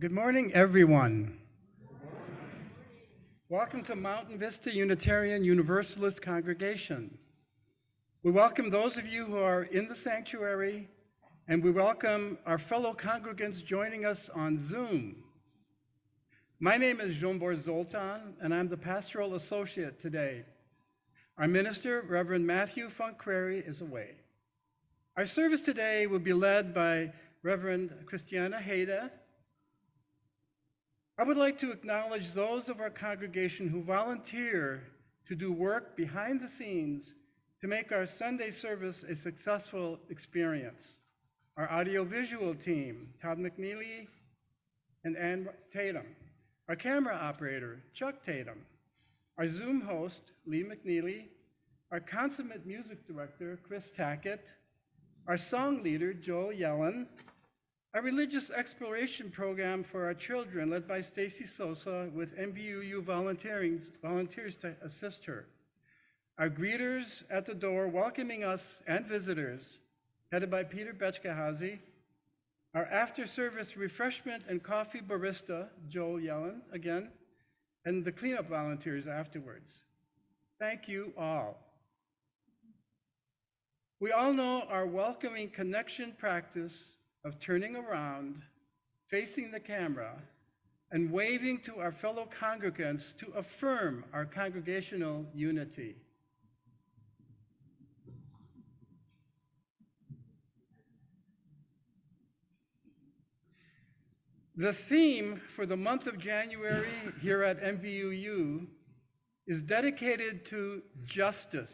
Good morning, everyone. Welcome to Mountain Vista Unitarian Universalist Congregation. We welcome those of you who are in the sanctuary, and we welcome our fellow congregants joining us on Zoom. My name is Zsombor Zoltán, and I'm the pastoral associate today. Our minister, Reverend Matthew Funquery, is away. Our service today will be led by Reverend Christiane Heyde. I would like to acknowledge those of our congregation who volunteer to do work behind the scenes to make our Sunday service a successful experience. Our audiovisual team, Todd McNeely and Ann Tatum. Our camera operator, Chuck Tatum. Our Zoom host, Lee McNeely. Our consummate music director, Chris Tackett. Our song leader, Joel Yellen. Our religious exploration program for our children, led by Stacy Sosa, with MVUU volunteers to assist her. Our greeters at the door welcoming us and visitors, headed by Peter Betchkahazy. Our after-service refreshment and coffee barista, Joel Yellen, again, and the cleanup volunteers afterwards. Thank you all. We all know our welcoming connection practice of turning around, facing the camera, and waving to our fellow congregants to affirm our congregational unity. The theme for the month of January here at MVUU is dedicated to justice.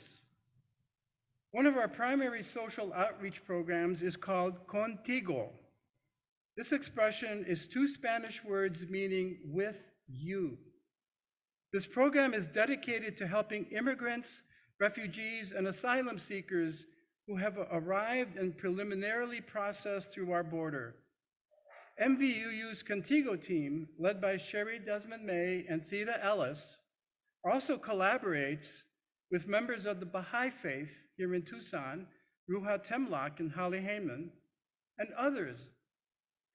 One of our primary social outreach programs is called Contigo. This expression is two Spanish words meaning with you. This program is dedicated to helping immigrants, refugees, and asylum seekers who have arrived and preliminarily processed through our border. MVUU's Contigo team, led by Sherry Desmond May and Theda Ellis, also collaborates with members of the Baha'i faith here in Tucson, Ruha Temlock and Holly Heyman, and others.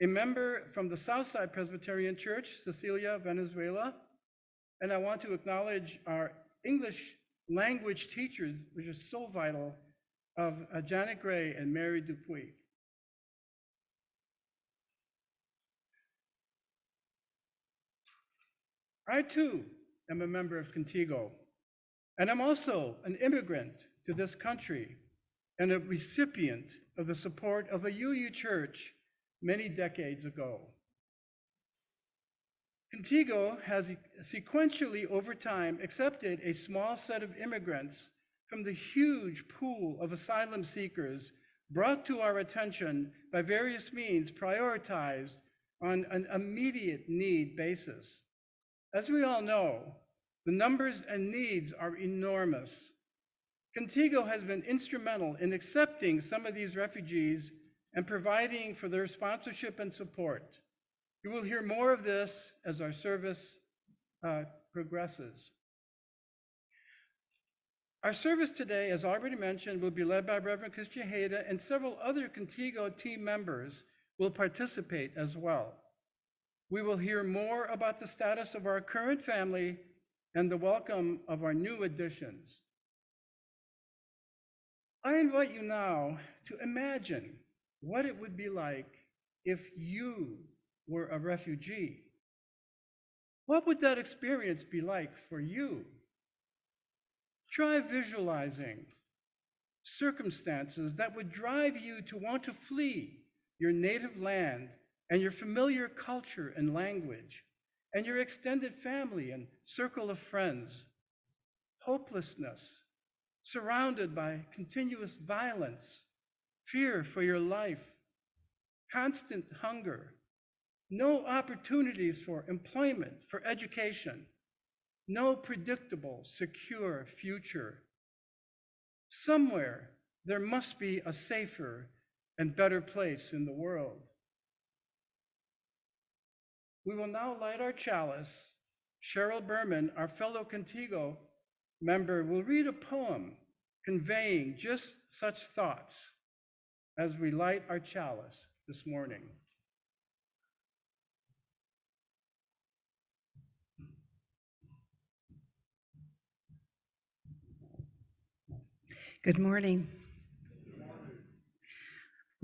A member from the Southside Presbyterian Church, Cecilia Venezuela, and I want to acknowledge our English language teachers, which is so vital, of Janet Gray and Mary Dupuy. I too am a member of Contigo, and I'm also an immigrant to this country and a recipient of the support of a UU church many decades ago. Contigo has sequentially over time accepted a small set of immigrants from the huge pool of asylum seekers brought to our attention by various means prioritized on an immediate need basis. As we all know, the numbers and needs are enormous. Contigo has been instrumental in accepting some of these refugees and providing for their sponsorship and support. You will hear more of this as our service progresses. Our service today, as already mentioned, will be led by Reverend Christiane Heyde, and several other Contigo team members will participate as well. We will hear more about the status of our current family and the welcome of our new additions. I invite you now to imagine what it would be like if you were a refugee. What would that experience be like for you? Try visualizing circumstances that would drive you to want to flee your native land and your familiar culture and language, and your extended family and circle of friends. Hopelessness, surrounded by continuous violence, fear for your life, constant hunger, no opportunities for employment, for education, no predictable, secure future. Somewhere there must be a safer and better place in the world. We will now light our chalice. Cheryl Berman, our fellow Contigo member, will read a poem conveying just such thoughts as we light our chalice this morning. Good morning.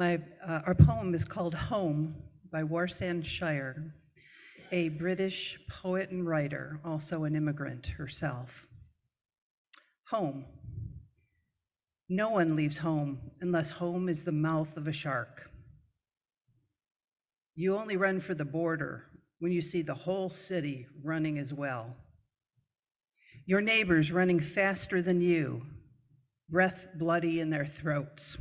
Our poem is called Home by Warsan Shire, a British poet and writer, also an immigrant herself. Home. No one leaves home unless home is the mouth of a shark. You only run for the border when you see the whole city running as well. Your neighbors running faster than you, breath bloody in their throats.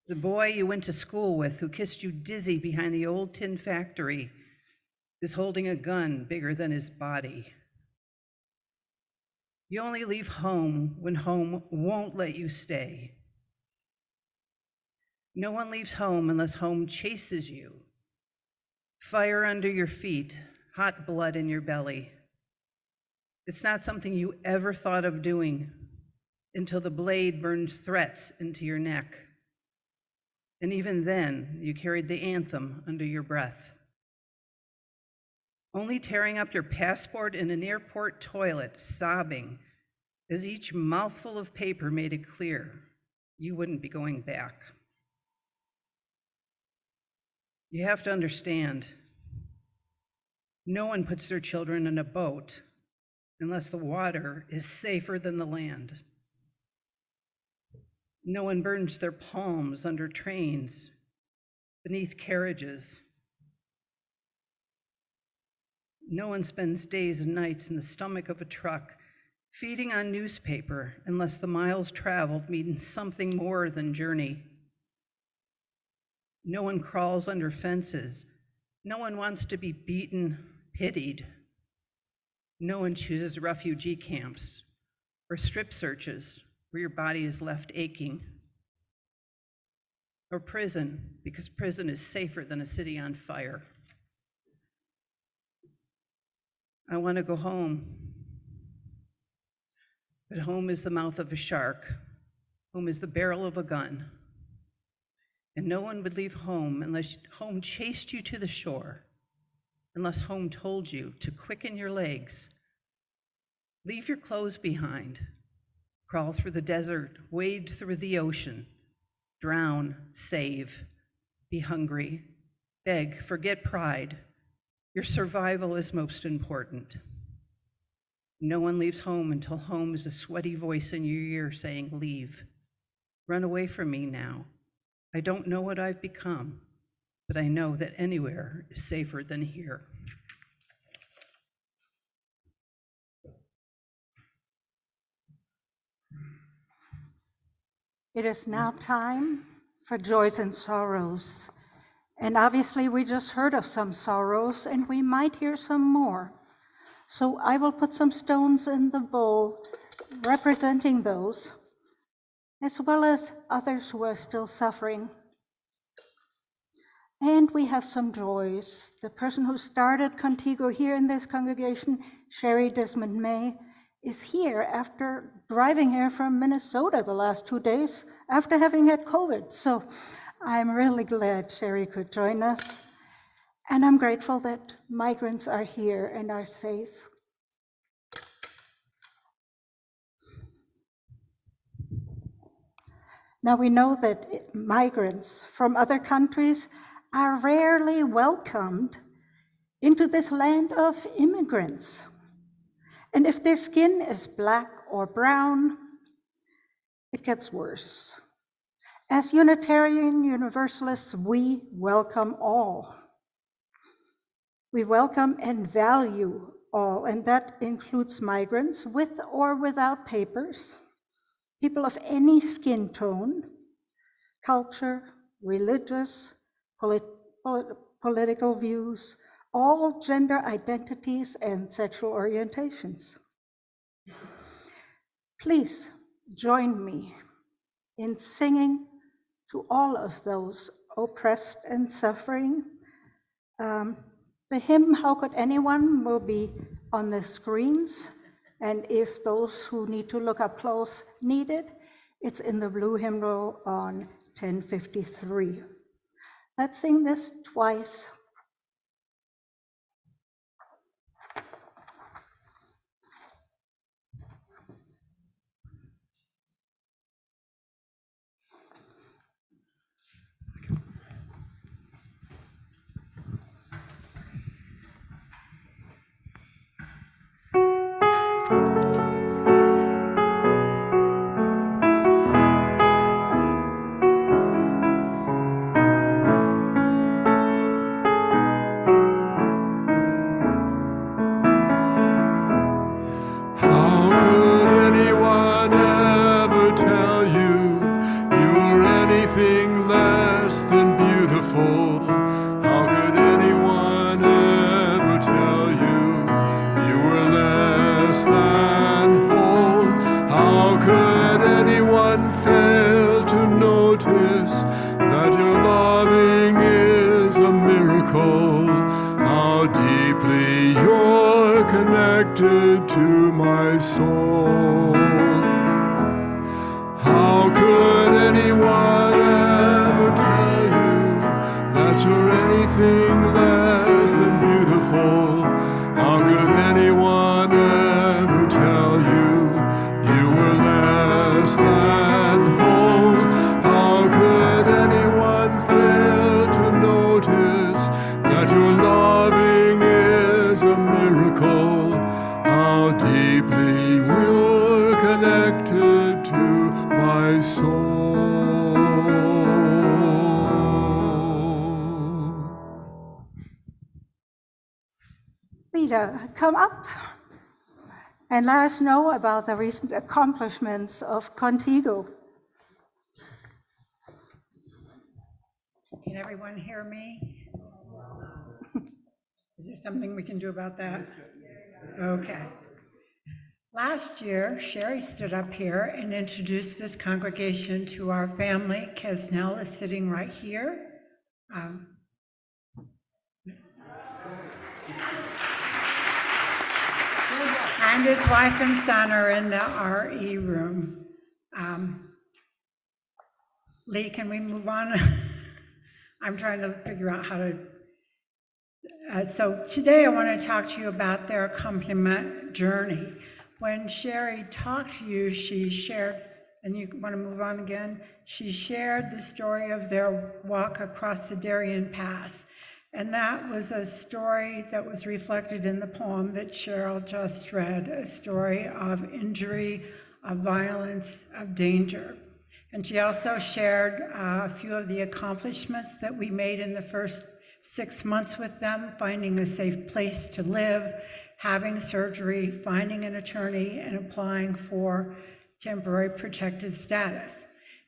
The boy you went to school with who kissed you dizzy behind the old tin factory is holding a gun bigger than his body. You only leave home when home won't let you stay. No one leaves home unless home chases you. Fire under your feet, hot blood in your belly. It's not something you ever thought of doing until the blade burns threats into your neck. And even then, you carried the anthem under your breath. Only tearing up your passport in an airport toilet, sobbing, as each mouthful of paper made it clear you wouldn't be going back. You have to understand, no one puts their children in a boat unless the water is safer than the land. No one burns their palms under trains, beneath carriages. No one spends days and nights in the stomach of a truck, feeding on newspaper, unless the miles traveled mean something more than journey. No one crawls under fences. No one wants to be beaten, pitied. No one chooses refugee camps or strip searches where your body is left aching. Or prison, because prison is safer than a city on fire. I want to go home. But home is the mouth of a shark. Home is the barrel of a gun. And no one would leave home unless home chased you to the shore, unless home told you to quicken your legs, leave your clothes behind, crawl through the desert, wade through the ocean, drown, save, be hungry, beg, forget pride. Your survival is most important. No one leaves home until home is a sweaty voice in your ear saying, leave. Run away from me now. I don't know what I've become, but I know that anywhere is safer than here. It is now time for joys and sorrows. And obviously we just heard of some sorrows and we might hear some more. So I will put some stones in the bowl representing those, as well as others who are still suffering. And we have some joys. The person who started Contigo here in this congregation, Sherry Desmond May, is here after driving here from Minnesota the last 2 days after having had COVID. So I'm really glad Sherry could join us. And I'm grateful that migrants are here and are safe. Now we know that migrants from other countries are rarely welcomed into this land of immigrants. And if their skin is black or brown, it gets worse. As Unitarian Universalists, we welcome all. We welcome and value all, and that includes migrants with or without papers, people of any skin tone, culture, religious, political views, all gender identities and sexual orientations. Please join me in singing to all of those oppressed and suffering. The hymn, How Could Anyone, will be on the screens. And if those who need to look up close need it, it's in the blue hymnal on 1053. Let's sing this twice. anyone fail to notice that your loving is a miracle? How deeply you're connected to my soul. How could anyone ever tell you that you're anything less than beautiful? How could anyone ever tell you you were less than whole? How could anyone fail to notice that your loving is a miracle? How deeply we're connected to my soul. Leader, come up and let us know about the recent accomplishments of Contigo. Can everyone hear me? Is there something we can do about that? Okay. Last year, Sherry stood up here and introduced this congregation to our family. Kesnell is sitting right here. And his wife and son are in the RE room. Lee, can we move on? I'm trying to figure out how to. So today I want to talk to you about their accompaniment journey. When Sherry talked to you, she shared, and you want to move on again? She shared the story of their walk across the Darien Pass. And that was a story that was reflected in the poem that Cheryl just read, a story of injury, of violence, of danger. And she also shared a few of the accomplishments that we made in the first 6 months with them, finding a safe place to live, having surgery, finding an attorney, and applying for temporary protected status.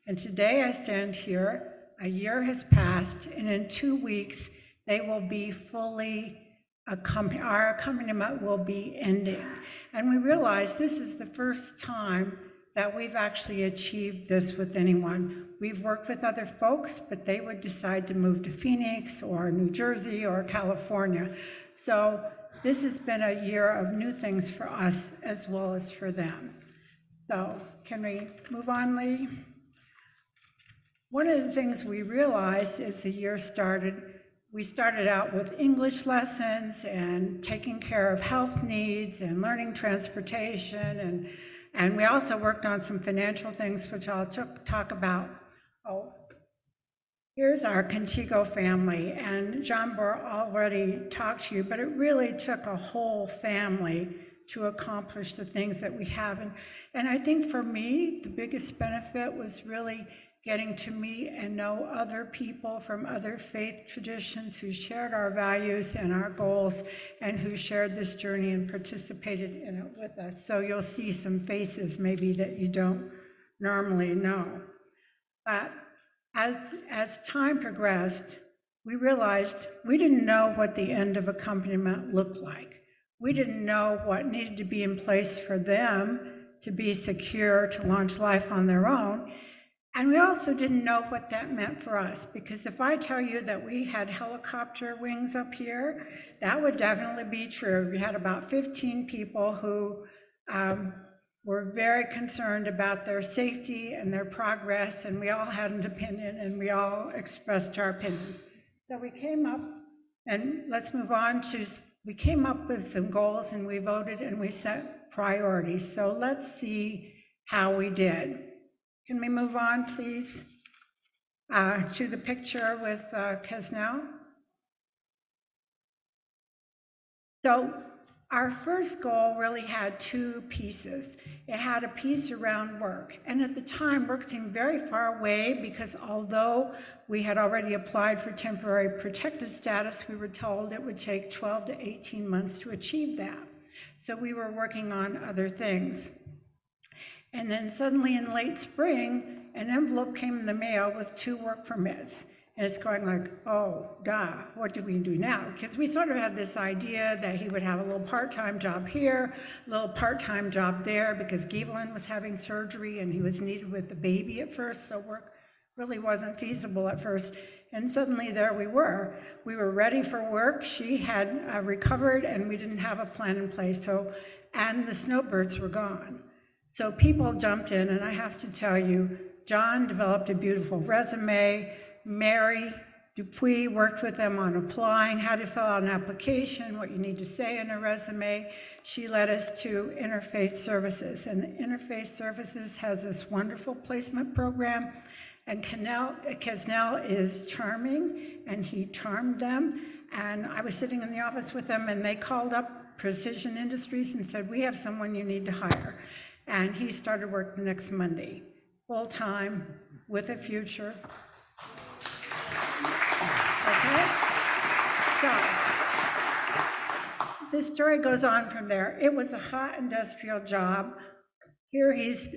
And today I stand here, a year has passed, and in 2 weeks, they will be fully, our accompaniment will be ending. And we realize this is the first time that we've actually achieved this with anyone. We've worked with other folks, but they would decide to move to Phoenix or New Jersey or California. So this has been a year of new things for us as well as for them. So can we move on, Lee? One of the things we realized as the year started, we started out with English lessons and taking care of health needs and learning transportation, and we also worked on some financial things, which I'll talk about. Oh, here's our Contigo family, and John Bohr already talked to you, but it really took a whole family to accomplish the things that we have. And I think for me, the biggest benefit was really getting to meet and know other people from other faith traditions who shared our values and our goals and who shared this journey and participated in it with us. So you'll see some faces maybe that you don't normally know. But as time progressed, we realized we didn't know what the end of accompaniment looked like. We didn't know what needed to be in place for them to be secure to launch life on their own. And we also didn't know what that meant for us, because if I tell you that we had helicopter wings up here, that would definitely be true. We had about 15 people who were very concerned about their safety and their progress, and we all had an opinion, and we all expressed our opinions. So we came up, and let's move on to, we came up with some goals, and we voted, and we set priorities. So let's see how we did. Can we move on, please, to the picture with Kesnell? So our first goal really had two pieces. It had a piece around work. And at the time, work seemed very far away because although we had already applied for temporary protected status, we were told it would take 12 to 18 months to achieve that. So we were working on other things. And then suddenly in late spring, an envelope came in the mail with 2 work permits. And it's going like, oh, duh, what do we do now? Because we sort of had this idea that he would have a little part-time job here, a little part-time job there, because Evelyn was having surgery and he was needed with the baby at first, so work really wasn't feasible at first. And suddenly there we were. We were ready for work. She had recovered and we didn't have a plan in place. And the snowbirds were gone. So people jumped in, and I have to tell you, John developed a beautiful resume. Mary Dupuy worked with them on applying, how to fill out an application, what you need to say in a resume. She led us to Interfaith Services, and Interfaith Services has this wonderful placement program, and Kesnell is charming, and he charmed them. And I was sitting in the office with them, and they called up Precision Industries and said, we have someone you need to hire. And he started work the next Monday, full-time, with a future. Okay? So, the story goes on from there. It was a hot industrial job. Here he's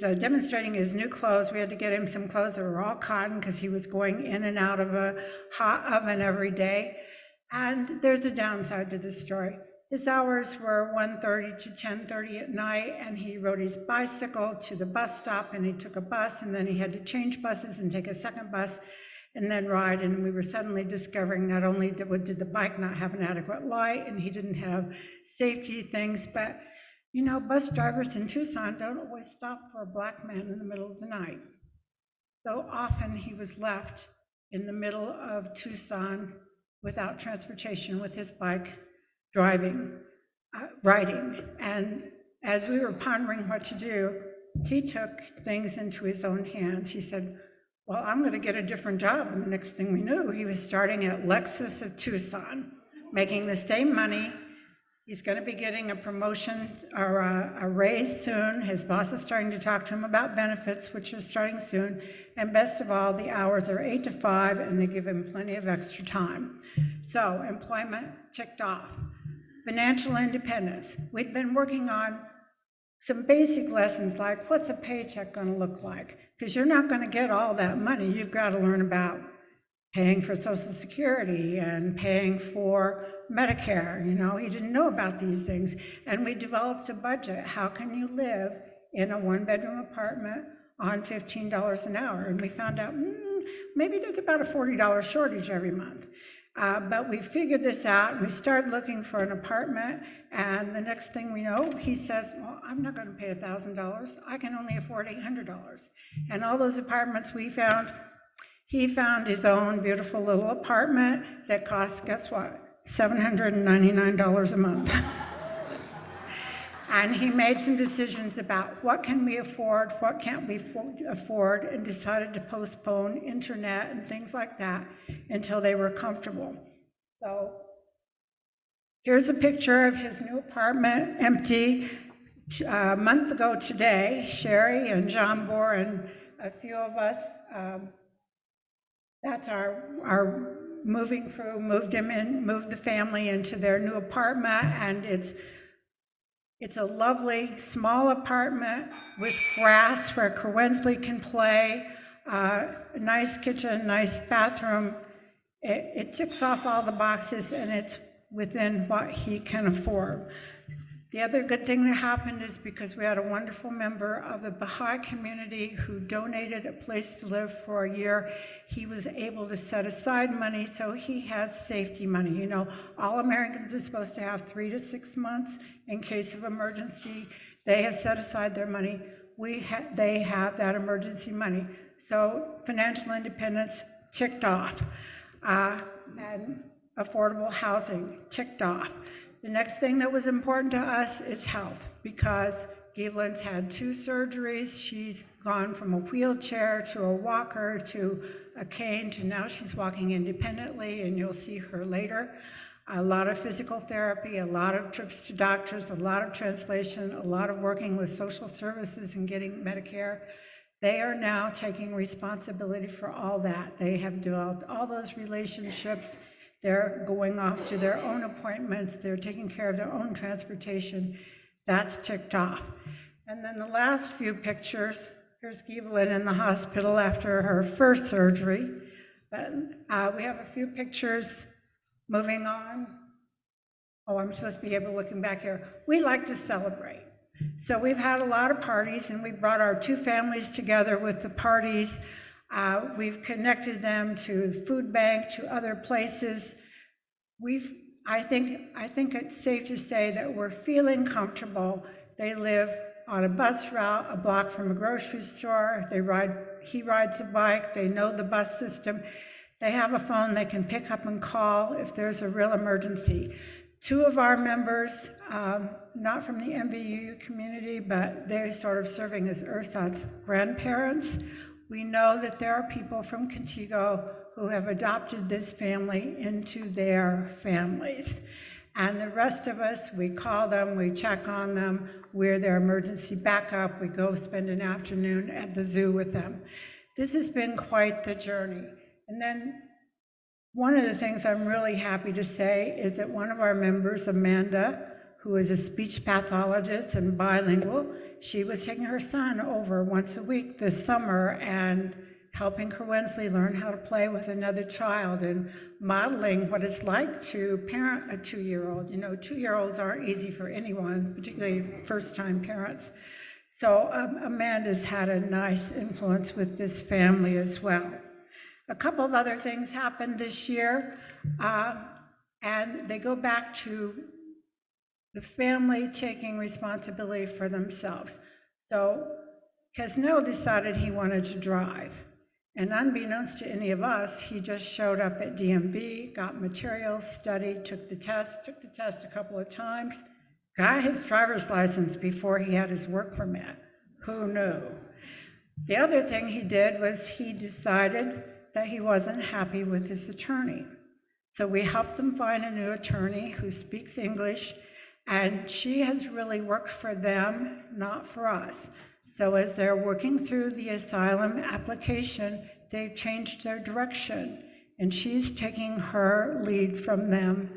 demonstrating his new clothes. We had to get him some clothes that were all cotton because he was going in and out of a hot oven every day. And there's a downside to this story. His hours were 1:30 to 10:30 at night, and he rode his bicycle to the bus stop, and he took a bus, and then he had to change buses and take a second bus and then ride. And we were suddenly discovering not only did the bike not have an adequate light, and he didn't have safety things, but you know, bus drivers in Tucson don't always stop for a black man in the middle of the night. So often he was left in the middle of Tucson without transportation with his bike, riding. And as we were pondering what to do, he took things into his own hands. He said, well, I'm going to get a different job. And the next thing we knew, he was starting at Lexus of Tucson, making the same money. He's going to be getting a promotion or a raise soon. His boss is starting to talk to him about benefits, which are starting soon. And best of all, the hours are 8 to 5, and they give him plenty of extra time. So employment ticked off. Financial independence. We'd been working on some basic lessons like, what's a paycheck going to look like? Because you're not going to get all that money. You've got to learn about paying for Social Security and paying for Medicare. You know, he didn't know about these things. And we developed a budget. How can you live in a one-bedroom apartment on $15 an hour? And we found out maybe there's about a $40 shortage every month. But we figured this out, and we started looking for an apartment, and the next thing we know, he says, well, I'm not going to pay $1,000. I can only afford $800. And all those apartments we found, he found his own beautiful little apartment that costs, guess what, $799 a month. And he made some decisions about what can we afford, what can't we afford, and decided to postpone internet and things like that until they were comfortable. So here's a picture of his new apartment, empty. A month ago today, Sherry and John Bohr and a few of us, that's our moving crew, moved the family into their new apartment, and it's a lovely small apartment with grass where Kerwensley can play, a nice kitchen, nice bathroom. It ticks off all the boxes, and it's within what he can afford. The other good thing that happened is because we had a wonderful member of the Baha'i community who donated a place to live for a year, he was able to set aside money, so he has safety money. You know, all Americans are supposed to have 3 to 6 months in case of emergency. They have set aside their money. They have that emergency money. So financial independence ticked off, and affordable housing ticked off. The next thing that was important to us is health, because Evelyn's had 2 surgeries. She's gone from a wheelchair to a walker to a cane to now she's walking independently, and you'll see her later. A lot of physical therapy, a lot of trips to doctors, a lot of translation, a lot of working with social services and getting Medicare. They are now taking responsibility for all that. They have developed all those relationships. They're going off to their own appointments. They're taking care of their own transportation. That's ticked off. And then the last few pictures, here's Evelyn in the hospital after her first surgery. But we have a few pictures. Moving on. Oh, I'm supposed to be able looking back here. We like to celebrate. So we've had a lot of parties, and we brought our two families together with the parties. We've connected them to food bank, to other places. I think it's safe to say that we're feeling comfortable. They live on a bus route, a block from a grocery store. He rides a bike. They know the bus system. They have a phone they can pick up and call if there's a real emergency. Two of our members, not from the MVU community, but they're sort of serving as Ursat's grandparents. We know that there are people from Contigo who have adopted this family into their families. And the rest of us, we call them, we check on them, we're their emergency backup, we go spend an afternoon at the zoo with them. This has been quite the journey. And then one of the things I'm really happy to say is that one of our members, Amanda, who is a speech pathologist and bilingual, she was taking her son over once a week this summer and helping Kerwensley learn how to play with another child and modeling what it's like to parent a 2-year-old. You know, 2-year-olds aren't easy for anyone, particularly first-time parents. So Amanda's had a nice influence with this family as well. A couple of other things happened this year, and they go back to the family taking responsibility for themselves. So Kesnel decided he wanted to drive, and unbeknownst to any of us, he just showed up at DMV, got materials, studied, took the test a couple of times, got his driver's license before he had his work permit. Who knew? The other thing he did was he decided that he wasn't happy with his attorney. So we helped them find a new attorney who speaks English, and she has really worked for them, not for us. So as they're working through the asylum application, they've changed their direction, and she's taking her lead from them,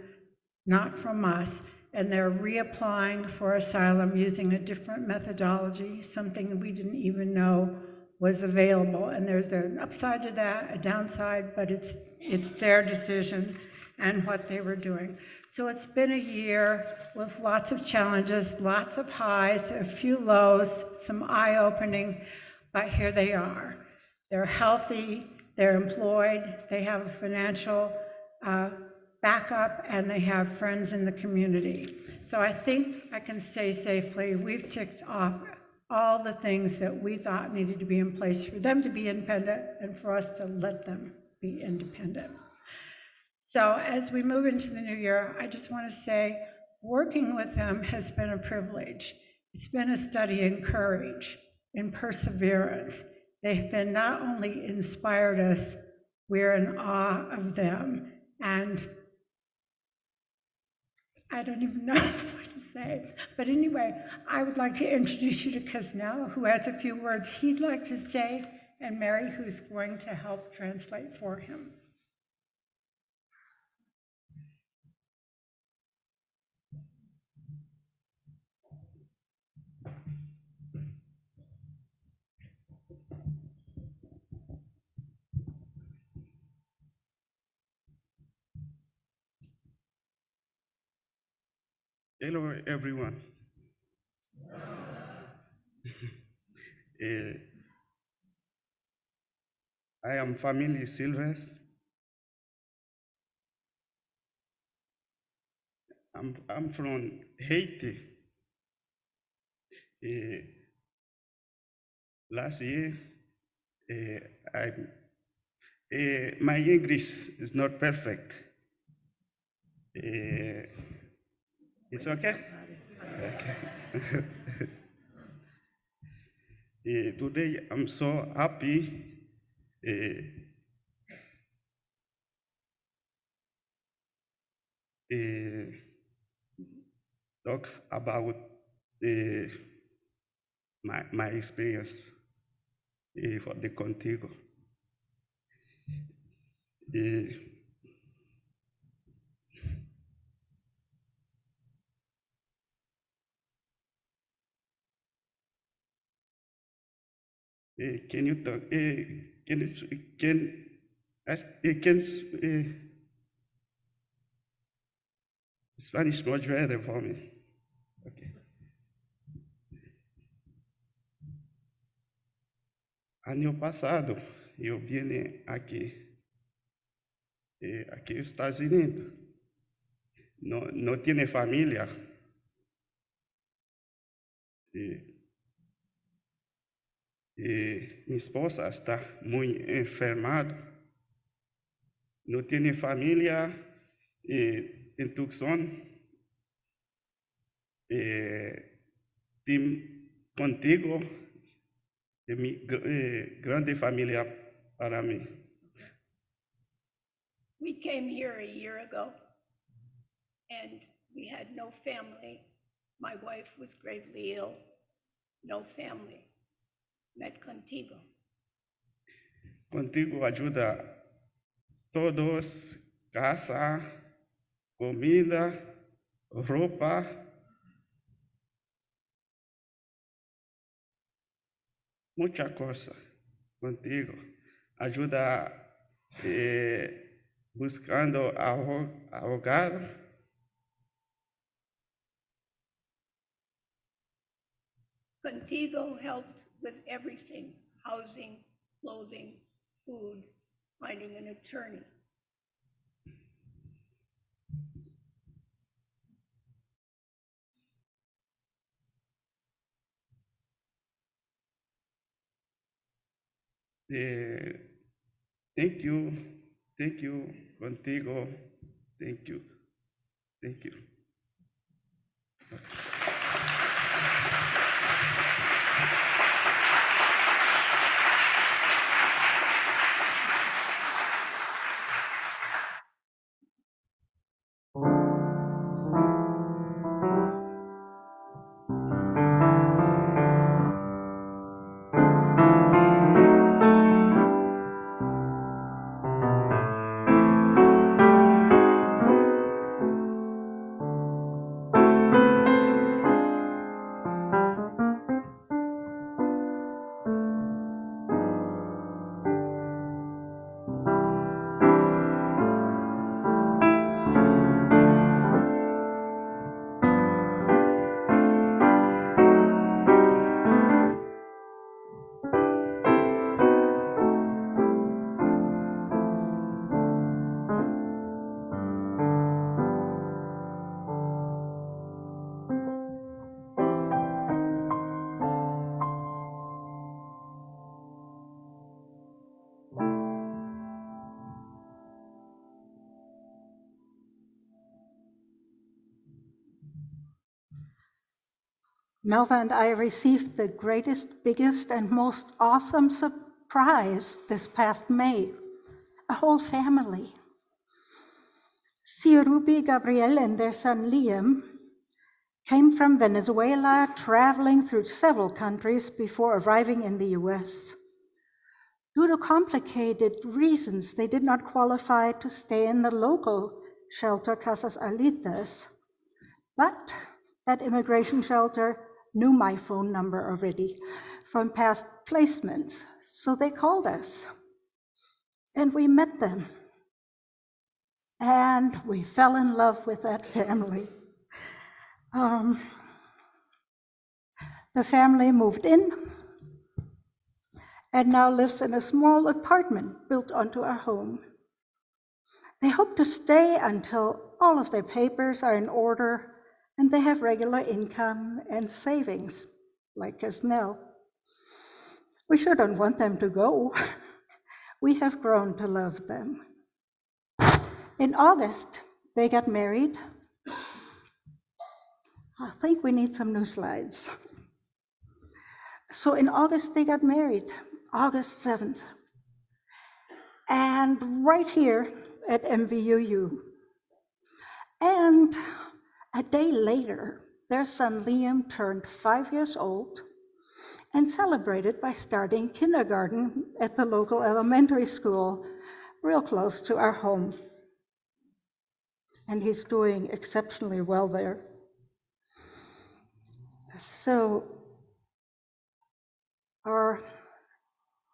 not from us, and they're reapplying for asylum using a different methodology, something we didn't even know was available. And there's an upside to that, a downside, but it's their decision and what they were doing. So it's been a year with lots of challenges, lots of highs, a few lows, some eye-opening, but here they are. They're healthy, they're employed, they have a financial backup, and they have friends in the community. So I think I can say safely, we've ticked off all the things that we thought needed to be in place for them to be independent and for us to let them be independent. So as we move into the new year, I just want to say working with them has been a privilege. It's been a study in courage, in perseverance. They've been not only inspired us, we're in awe of them. And I don't even know what to say. But anyway, I would like to introduce you to Kesnel, who has a few words he'd like to say, and Mary, who's going to help translate for him. Hello, everyone. I am family Silvers. I'm from Haiti. Last year, my English is not perfect. It's okay? Okay. Today, I'm so happy talk about my experience for the Contigo. Can you talk? Can Spanish much better for me. Okay. Año pasado, yo vine aquí, aquí en Estados Unidos. No tiene familia. Mi esposa está muy enfermada. No tiene familia en Tucson. Contigo es mi grande familia para mí. We came here a year ago, and we had no family. My wife was gravely ill, no family. Met Contigo. Contigo ayuda todos, casa, comida, ropa. Mucha cosa contigo. Ayuda buscando ahogado. Contigo helped with everything: housing, clothing, food, finding an attorney. Thank you, Contigo, thank you. Melva and I received the greatest, biggest, and most awesome surprise this past May. A whole family. Sia Ruby, Gabriel, and their son Liam came from Venezuela, traveling through several countries before arriving in the US. Due to complicated reasons, they did not qualify to stay in the local shelter, Casas Alitas, but that immigration shelter knew my phone number already from past placements, so they called us, and we met them, and we fell in love with that family. The family moved in and now lives in a small apartment built onto our home. They hope to stay until all of their papers are in order and they have regular income and savings, like Casnell. We sure don't want them to go. We have grown to love them. In August, they got married. I think we need some new slides. So in August, they got married, August 7th. And right here at MVUU. And a day later, their son Liam turned 5 years old and celebrated by starting kindergarten at the local elementary school, real close to our home. And he's doing exceptionally well there. So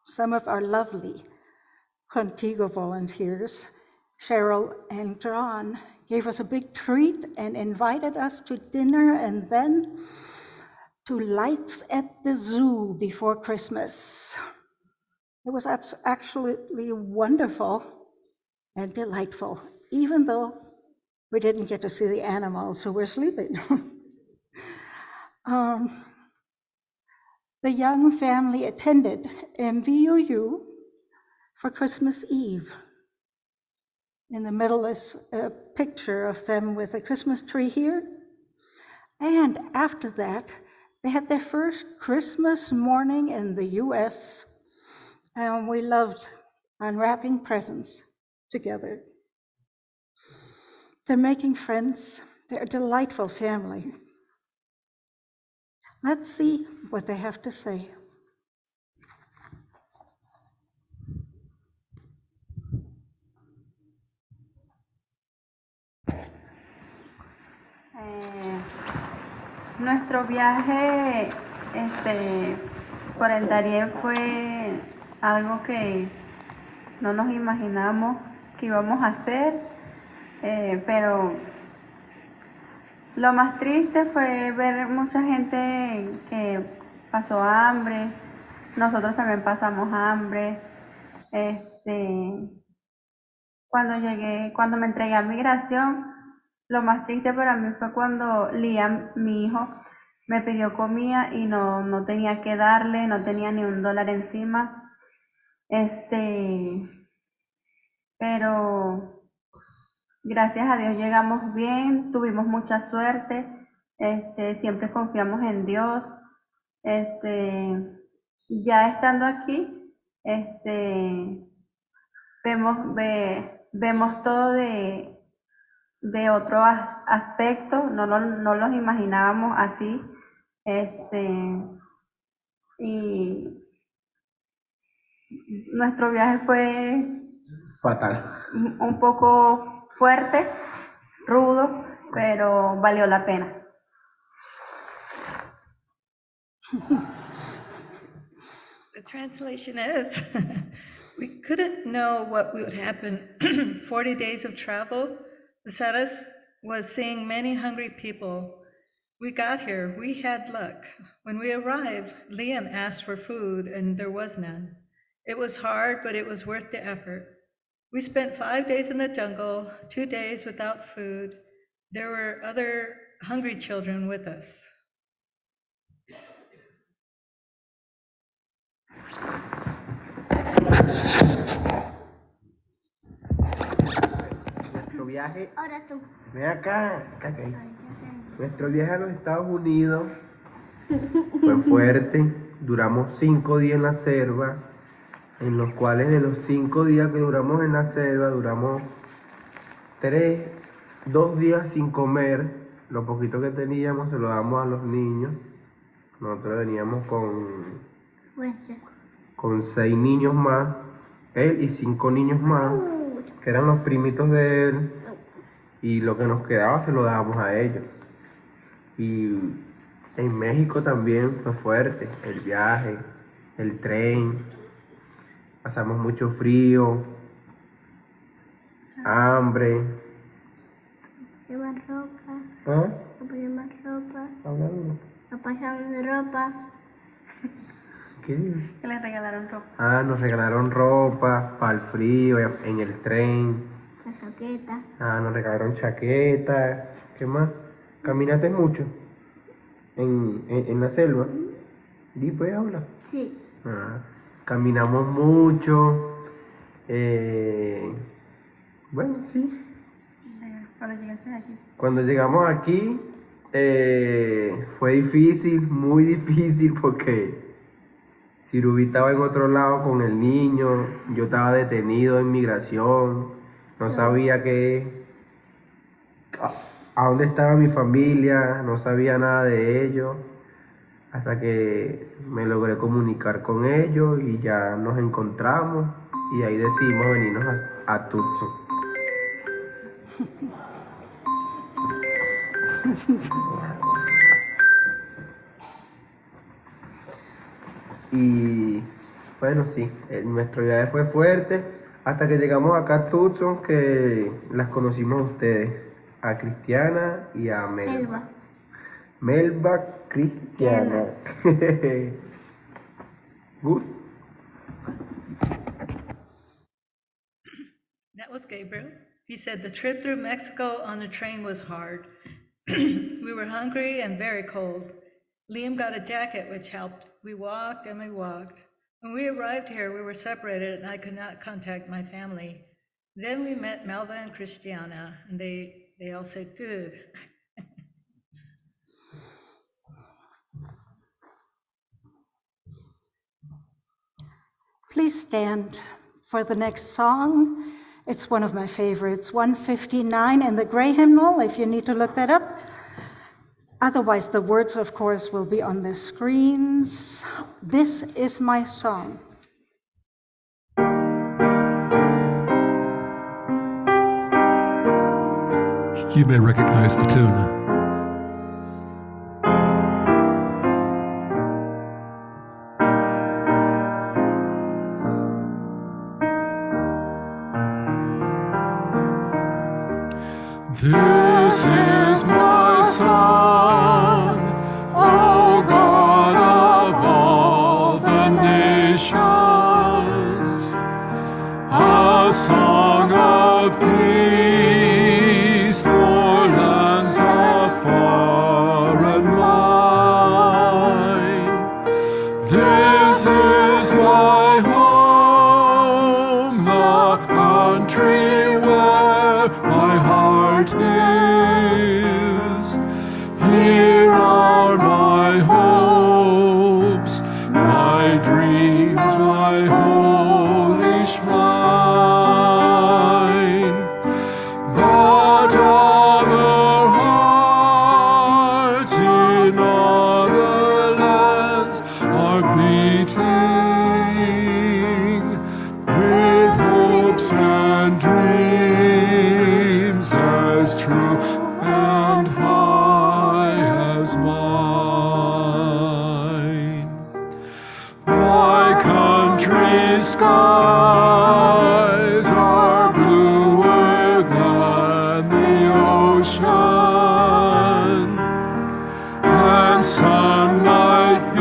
some of our lovely Contigo volunteers, Cheryl and John, gave us a big treat and invited us to dinner and then to lights at the zoo before Christmas. It was actually wonderful and delightful, even though we didn't get to see the animals who were sleeping. The young family attended MVUU for Christmas Eve. In the middle is a picture of them with a Christmas tree here. And after that, they had their first Christmas morning in the US, and we loved unwrapping presents together. They're making friends. They're a delightful family. Let's see what they have to say. Nuestro viaje por el Darién fue algo que no nos imaginamos que íbamos a hacer, pero lo más triste fue ver mucha gente que pasó hambre. Nosotros también pasamos hambre. Cuando me entregué a migración, lo más triste para mí fue cuando Liam, mi hijo, me pidió comida y no tenía que darle, no tenía ni $1 encima. Pero gracias a Dios llegamos bien, tuvimos mucha suerte, siempre confiamos en Dios. Ya estando aquí, vemos todo de otro aspecto, no los imaginábamos así, y nuestro viaje fue fatal, un poco fuerte, rudo, pero valió la pena. The translation is, we couldn't know what would happen. 40 days of travel. The saddest was seeing many hungry people. We got here, we had luck. When we arrived, Liam asked for food and there was none. It was hard, but it was worth the effort. We spent 5 days in the jungle, 2 days without food. There were other hungry children with us. Nuestro viaje, ven acá. Nuestro viaje a los Estados Unidos fue fuerte. Duramos 5 días en la selva, en los cuales de los 5 días que duramos en la selva, duramos 2 días sin comer. Lo poquito que teníamos se lo damos a los niños. Nosotros veníamos con 6 niños más, él y 5 niños más, que eran los primitos de él, y lo que nos quedaba se lo dábamos a ellos. Y en México también fue fuerte, el viaje, el tren, pasamos mucho frío, hambre. Llevar ropa. ¿Ah? Llevar ropa. Habla duro. No pasamos de ropa. ¿Qué dices? Que les regalaron ropa. Ah, nos regalaron ropa para el frío, en el tren. La chaqueta. Ah, nos regalaron chaqueta. ¿Qué más? ¿Caminaste mucho en la selva? ¿Y pues habla? Sí. Ah, caminamos mucho. Bueno, sí. Cuando llegaste aquí. Cuando llegamos aquí fue difícil, muy difícil, porque Sirubi estaba en otro lado con el niño, yo estaba detenido en migración, no sabía a dónde estaba mi familia, no sabía nada de ellos, hasta que me logré comunicar con ellos y ya nos encontramos y ahí decidimos venirnos a Tucson. Y bueno, sí, nuestro viaje fue fuerte, Hasta que llegamos acá a Tucson, que las conocimos a ustedes, a Cristiana y a Melba. Melba, Cristiana. Good. That was Gabriel. He said the trip through Mexico on the train was hard. We were hungry and very cold. Liam got a jacket, which helped. We walked and we walked. When we arrived here, we were separated and I could not contact my family. Then we met Melva and Christiana, and they all said, good. Please stand for the next song. It's one of my favorites, 159 in the Gray Hymnal, if you need to look that up. Otherwise, the words, of course, will be on the screens. This is my song. You may recognize the tune. This is my song, O God of all the nations, a song of peace for lands afar and mine. This is my home, the country where my heart is. Here are my hopes, my dreams, my holy shrine. But other hearts in other lands are beating with hopes and dreams as true and high as mine. My country's skies are bluer than the ocean, and sunlight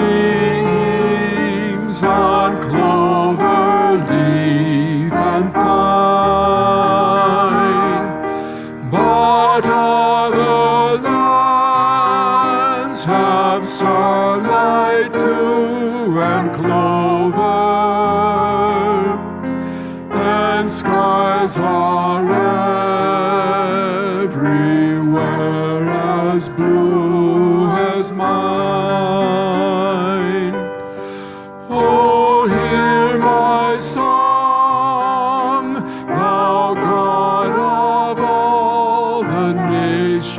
beams on clover, leaf, and pine. But other lands have sunlight too, and clover, and skies are everywhere as blue as mine. Oh, hear my song, thou God of all the nations,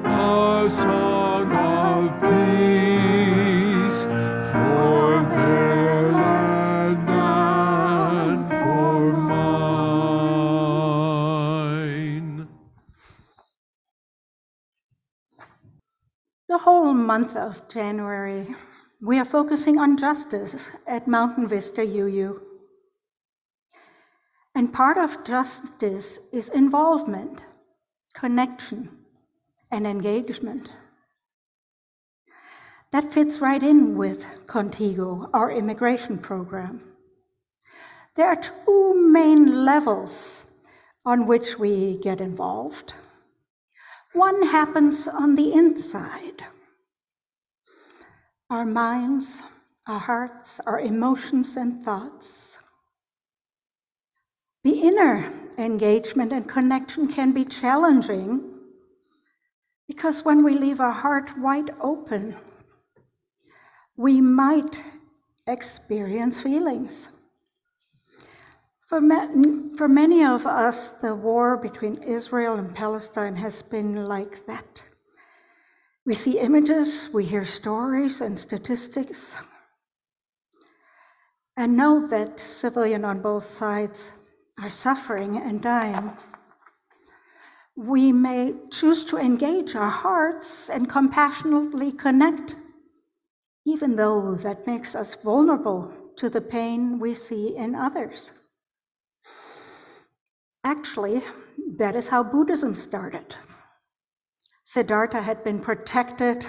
a song of peace for their land and for mine. The whole month of January, we are focusing on justice at Mountain Vista UU. And part of justice is involvement, connection, and engagement. That fits right in with Contigo, our immigration program. There are two main levels on which we get involved. One happens on the inside. Our minds, our hearts, our emotions and thoughts. The inner engagement and connection can be challenging because when we leave our heart wide open, we might experience feelings. For many of us, the war between Israel and Palestine has been like that. We see images, we hear stories and statistics, and know that civilians on both sides are suffering and dying. We may choose to engage our hearts and compassionately connect, even though that makes us vulnerable to the pain we see in others. Actually, that is how Buddhism started. Siddhartha had been protected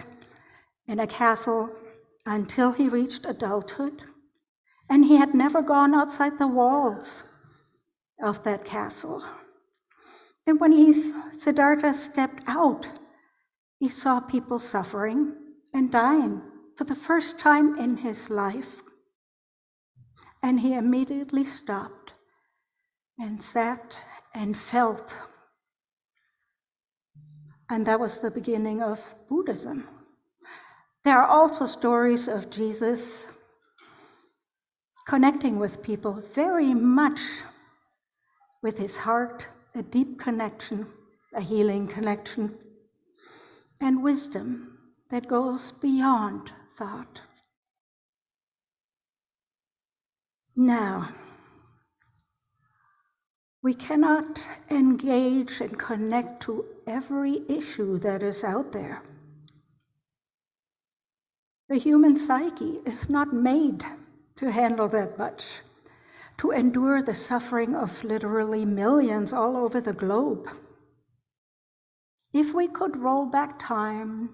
in a castle until he reached adulthood, and he had never gone outside the walls of that castle. And when Siddhartha stepped out, he saw people suffering and dying for the first time in his life. And he immediately stopped and sat and felt. And that was the beginning of Buddhism. There are also stories of Jesus connecting with people very much with his heart, a deep connection, a healing connection, and wisdom that goes beyond thought. Now, we cannot engage and connect to every issue that is out there. The human psyche is not made to handle that much, to endure the suffering of literally millions all over the globe. If we could roll back time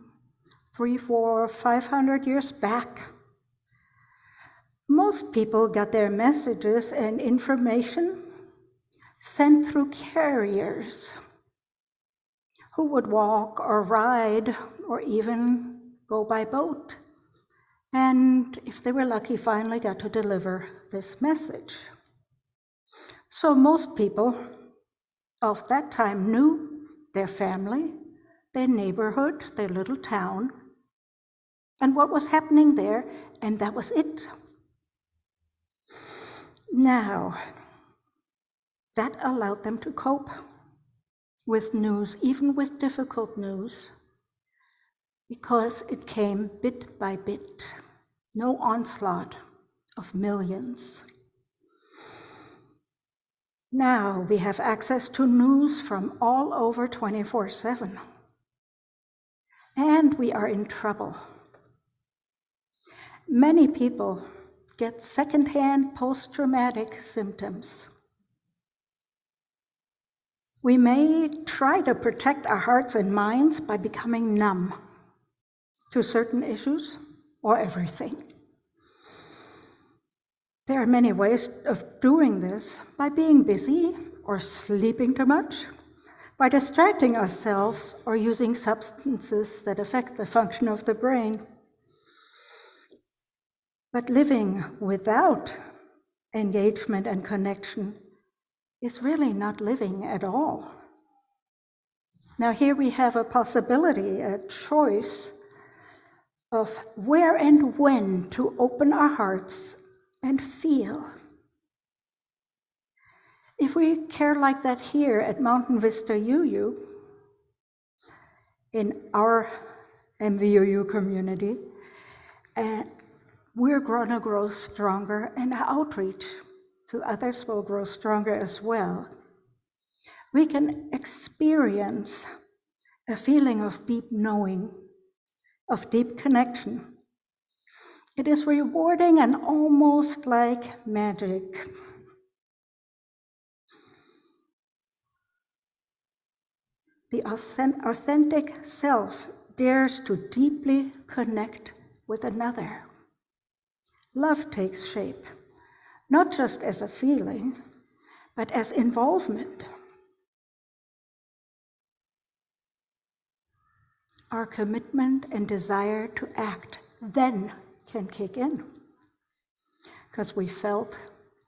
300, 400, 500 years back, most people got their messages and information sent through carriers who would walk or ride or even go by boat. And if they were lucky, finally got to deliver this message. So most people of that time knew their family, their neighborhood, their little town, and what was happening there, and that was it. Now, that allowed them to cope with news, even with difficult news, because it came bit by bit, no onslaught of millions. Now we have access to news from all over 24/7, and we are in trouble. Many people get secondhand post-traumatic symptoms. We may try to protect our hearts and minds by becoming numb to certain issues or everything. There are many ways of doing this: by being busy or sleeping too much, by distracting ourselves or using substances that affect the function of the brain. But living without engagement and connection is really not living at all. Now here we have a possibility, a choice of where and when to open our hearts and feel. If we care like that here at Mountain Vista UU, in our MVUU community, we're going to grow stronger, and outreach to others will grow stronger as well. We can experience a feeling of deep knowing, of deep connection. It is rewarding and almost like magic. The authentic self dares to deeply connect with another. Love takes shape, not just as a feeling, but as involvement. Our commitment and desire to act then can kick in, because we felt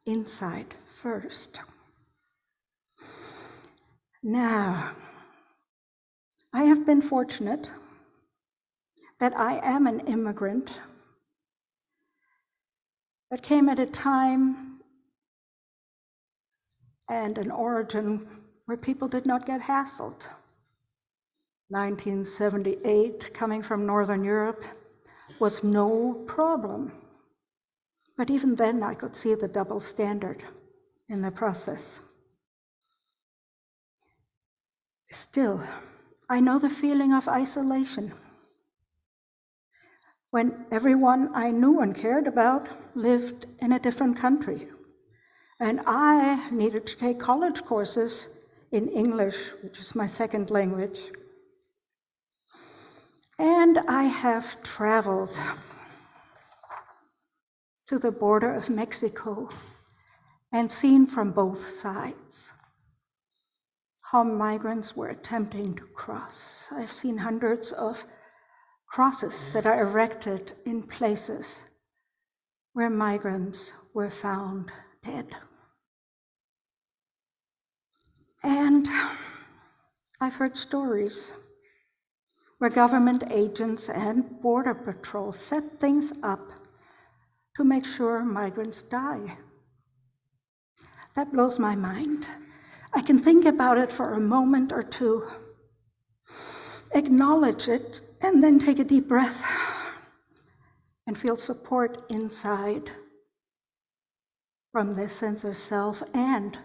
inside first. Now, I have been fortunate that I am an immigrant, but came at a time and an origin where people did not get hassled. 1978, coming from Northern Europe, was no problem. But even then, I could see the double standard in the process. Still, I know the feeling of isolation. when everyone I knew and cared about lived in a different country. And I needed to take college courses in English, which is my second language. And I have traveled to the border of Mexico and seen from both sides how migrants were attempting to cross. I've seen hundreds of crosses that are erected in places where migrants were found dead. And I've heard stories where government agents and border patrol set things up to make sure migrants die. That blows my mind. I can think about it for a moment or two, acknowledge it, and then take a deep breath and feel support inside from this sense of self and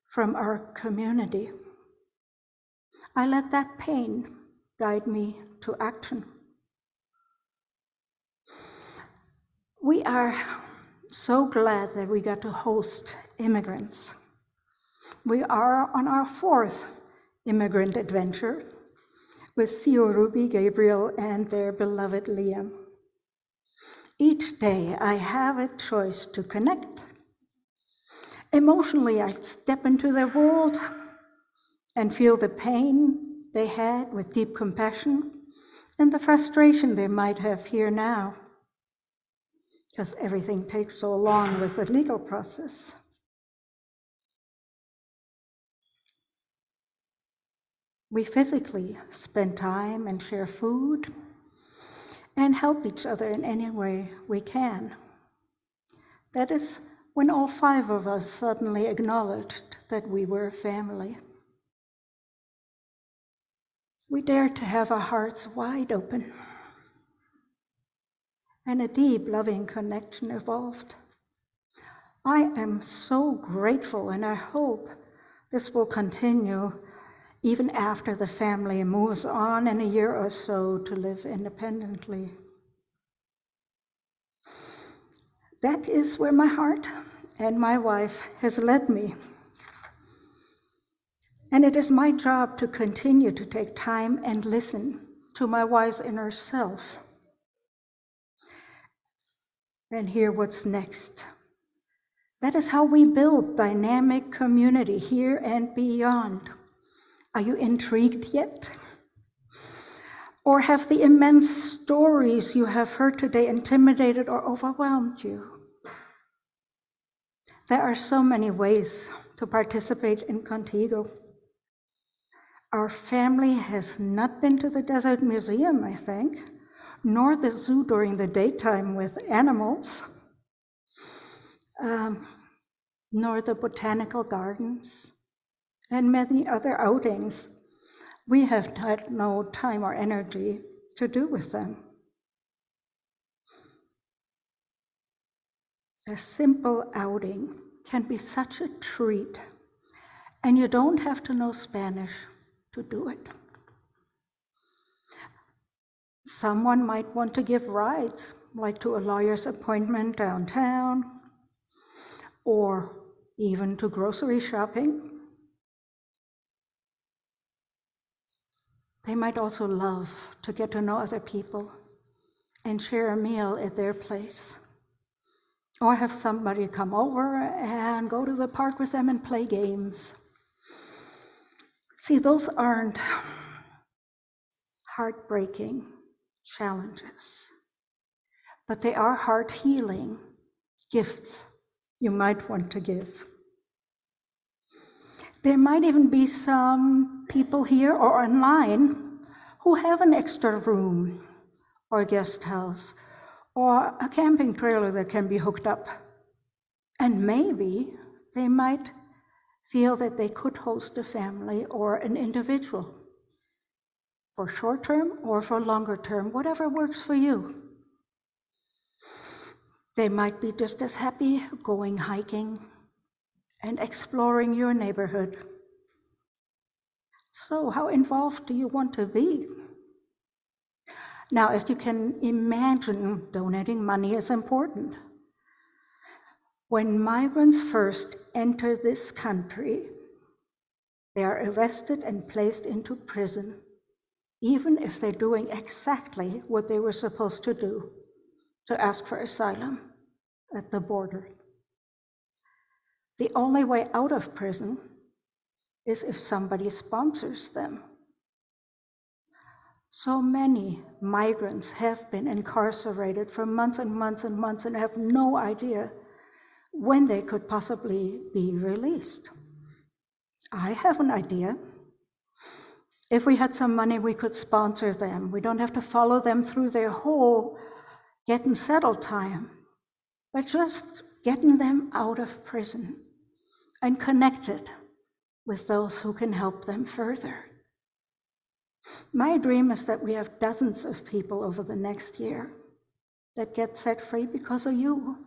from our community. I let that pain guide me to action. We are so glad that we got to host immigrants. We are on our 4th immigrant adventure with Sio, Ruby, Gabriel, and their beloved Liam. Each day I have a choice to connect. Emotionally, I step into their world and feel the pain they had with deep compassion and the frustration they might have here now, because everything takes so long with the legal process. We physically spend time and share food and help each other in any way we can. That is when all 5 of us suddenly acknowledged that we were family. We dared to have our hearts wide open, and a deep, loving connection evolved. I am so grateful, and I hope this will continue even after the family moves on in a year or so to live independently. That is where my heart and my wife has led me. And it is my job to continue to take time and listen to my wife's inner self and hear what's next. That is how we build dynamic community here and beyond. Are you intrigued yet? Or have the immense stories you have heard today intimidated or overwhelmed you? There are so many ways to participate in Contigo. Our family has not been to the Desert Museum, I think, nor the zoo during the daytime with animals, nor the botanical gardens, and many other outings we have had no time or energy to do with them. A simple outing can be such a treat, and you don't have to know Spanish to do it. Someone might want to give rides, like to a lawyer's appointment downtown, or even to grocery shopping. They might also love to get to know other people and share a meal at their place, or have somebody come over and go to the park with them and play games. See, those aren't heartbreaking challenges, but they are heart-healing gifts you might want to give. There might even be some people here or online who have an extra room or guest house or a camping trailer that can be hooked up. And maybe they might feel that they could host a family or an individual for short term or for longer term, whatever works for you. They might be just as happy going hiking and exploring your neighborhood. So how involved do you want to be? Now, as you can imagine, donating money is important. When migrants first enter this country, they are arrested and placed into prison, even if they're doing exactly what they were supposed to do, to ask for asylum at the border. The only way out of prison is if somebody sponsors them. So many migrants have been incarcerated for months and months and months and have no idea when they could possibly be released. I have an idea. If we had some money, we could sponsor them. We don't have to follow them through their whole getting settled time, but just getting them out of prison and connected with those who can help them further. My dream is that we have dozens of people over the next year that get set free because of you,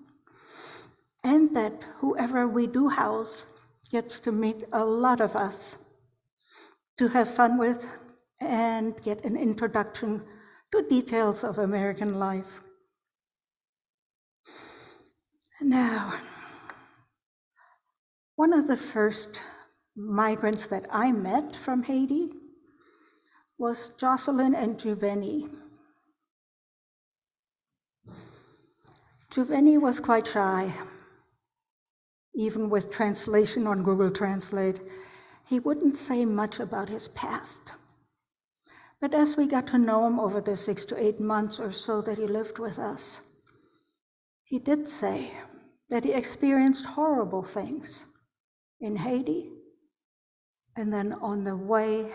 and that whoever we do house gets to meet a lot of us to have fun with and get an introduction to details of American life. Now, one of the first migrants that I met from Haiti was Jocelyn and Juveni. Juveni was quite shy. Even with translation on Google Translate, he wouldn't say much about his past. But as we got to know him over the 6 to 8 months or so that he lived with us, he did say that he experienced horrible things in Haiti, and then on the way,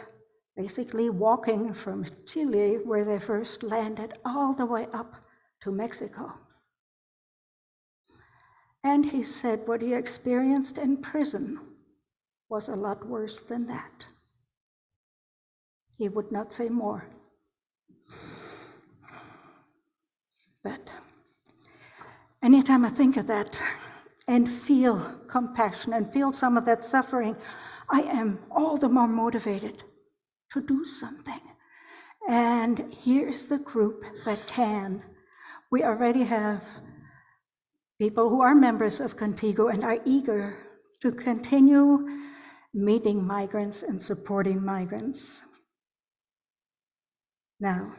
basically walking from Chile, where they first landed, all the way up to Mexico. And he said what he experienced in prison was a lot worse than that. He would not say more. But anytime I think of that and feel compassion and feel some of that suffering, I am all the more motivated to do something. And here's the group that can. We already have people who are members of Contigo and are eager to continue meeting migrants and supporting migrants. Now,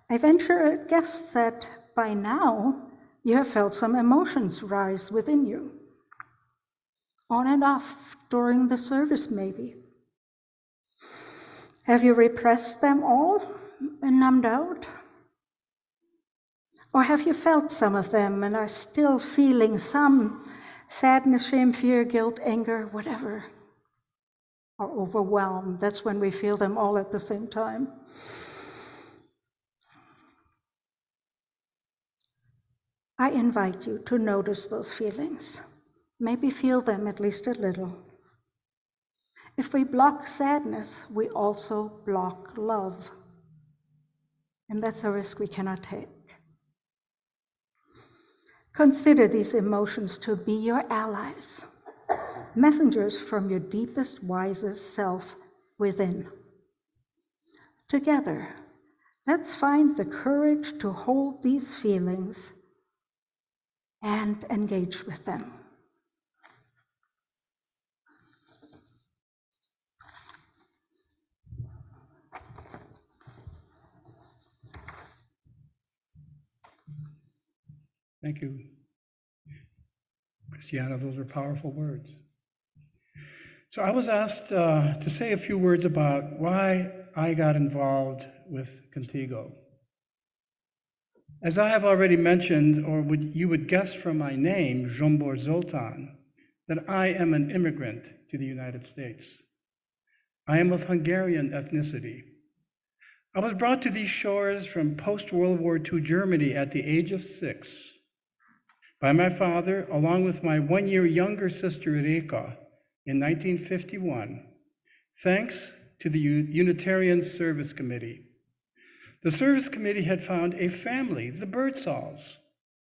I venture a guess that by now you have felt some emotions rise within you, on and off during the service maybe. Have you repressed them all and numbed out? Or have you felt some of them and are still feeling some sadness, shame, fear, guilt, anger, whatever, or overwhelmed? That's when we feel them all at the same time. I invite you to notice those feelings. Maybe feel them at least a little. If we block sadness, we also block love. And that's a risk we cannot take. Consider these emotions to be your allies, messengers from your deepest, wisest self within. Together, let's find the courage to hold these feelings and engage with them. Thank you, Christiane. Those are powerful words. So I was asked to say a few words about why I got involved with Contigo. As I have already mentioned, or you would guess from my name, Jombor Zoltan, that I am an immigrant to the United States. I am of Hungarian ethnicity. I was brought to these shores from post-World War II Germany at the age of 6 by my father, along with my 1 year younger sister Reka, in 1951, thanks to the Unitarian Service Committee. The Service Committee had found a family, the Birdsalls,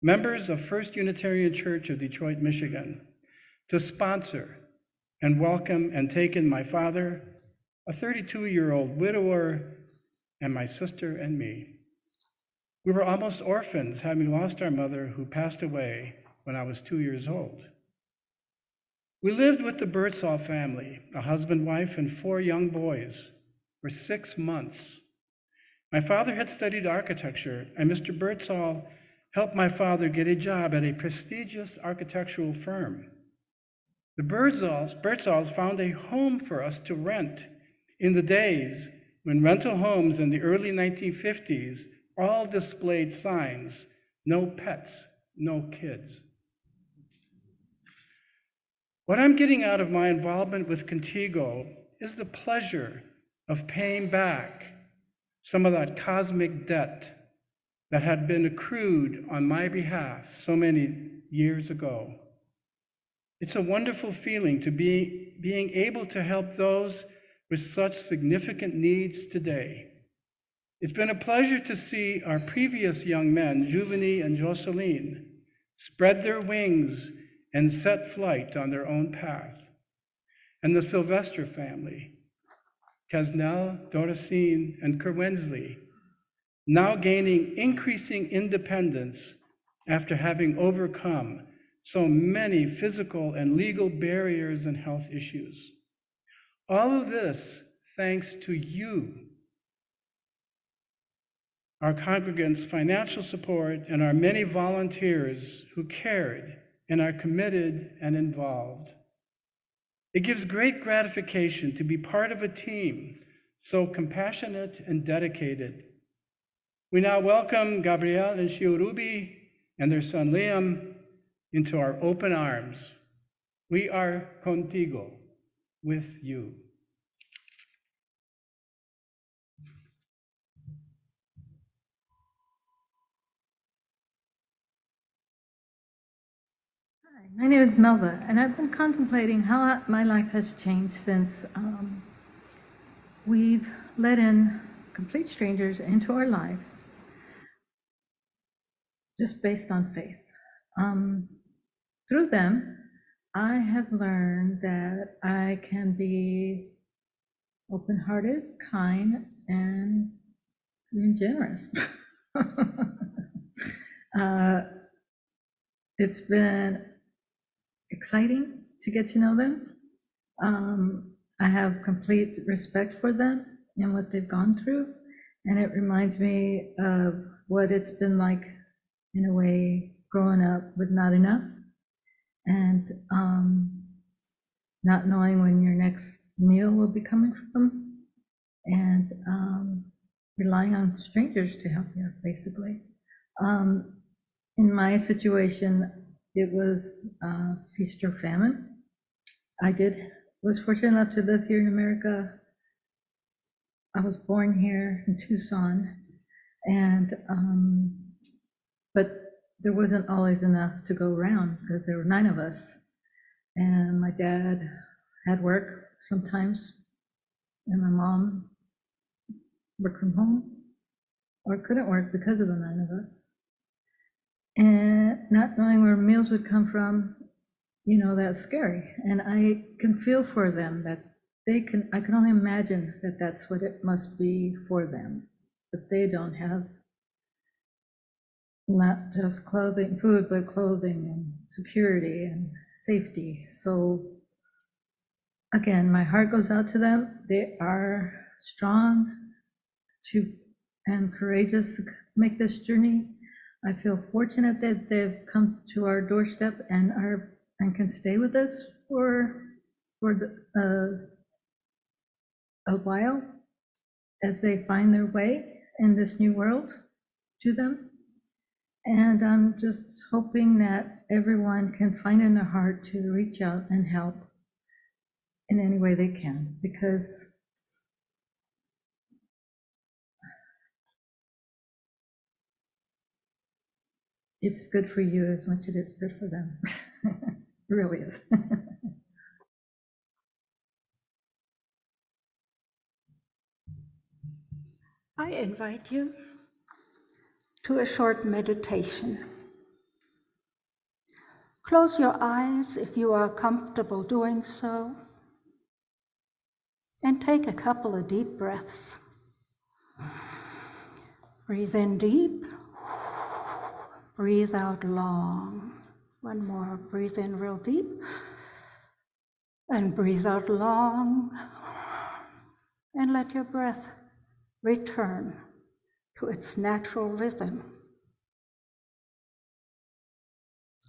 members of First Unitarian Church of Detroit, Michigan, to sponsor and welcome and take in my father, a 32-year-old widower, and my sister and me. We were almost orphans, having lost our mother, who passed away when I was 2 years old. We lived with the Birdsall family, a husband, wife, and 4 young boys, for 6 months. My father had studied architecture, and Mr. Birdsall helped my father get a job at a prestigious architectural firm. The Birdsalls found a home for us to rent in the days when rental homes in the early 1950s all displayed signs, "No pets, no kids." What I'm getting out of my involvement with Contigo is the pleasure of paying back some of that cosmic debt that had been accrued on my behalf so many years ago. It's a wonderful feeling to be being able to help those with such significant needs today. It's been a pleasure to see our previous young men, Juveni and Jocelyn, spread their wings and set flight on their own path. And the Sylvester family, Kesnel, Doracine, and Kerwensley, now gaining increasing independence after having overcome so many physical and legal barriers and health issues. All of this thanks to you, our congregants' financial support, and our many volunteers who cared and are committed and involved. It gives great gratification to be part of a team so compassionate and dedicated. We now welcome Gabrielle and Shiorubi and their son Liam into our open arms. We are Contigo, with you. Hi, my name is Melva, and I've been contemplating how my life has changed since we've let in complete strangers into our life just based on faith. Through them, I have learned that I can be open-hearted, kind, and even generous. It's been exciting to get to know them. I have complete respect for them and what they've gone through, and it reminds me of what it's been like, in a way, growing up with not enough, and not knowing when your next meal will be coming from, and relying on strangers to help you, basically. In my situation, it was feast or famine. I was fortunate enough to live here in America. I was born here in Tucson, and but there wasn't always enough to go around because there were 9 of us, and my dad had work sometimes, and my mom worked from home or couldn't work because of the 9 of us. And not knowing where meals would come from, that's scary. And I can feel for them that I can only imagine that that's what it must be for them, that they don't have not just food, but clothing and security and safety. So again, my heart goes out to them. They are strong and courageous to make this journey. I feel fortunate that they've come to our doorstep and can stay with us for a while as they find their way in this new world to them. And I'm just hoping that everyone can find in their heart to reach out and help in any way they can, because it's good for you as much as it's good for them. It really is. I invite you to a short meditation. Close your eyes if you are comfortable doing so, and take a couple of deep breaths. Breathe in deep, Breathe out long. One more. Breathe in real deep. And breathe out long. And let your breath return to its natural rhythm.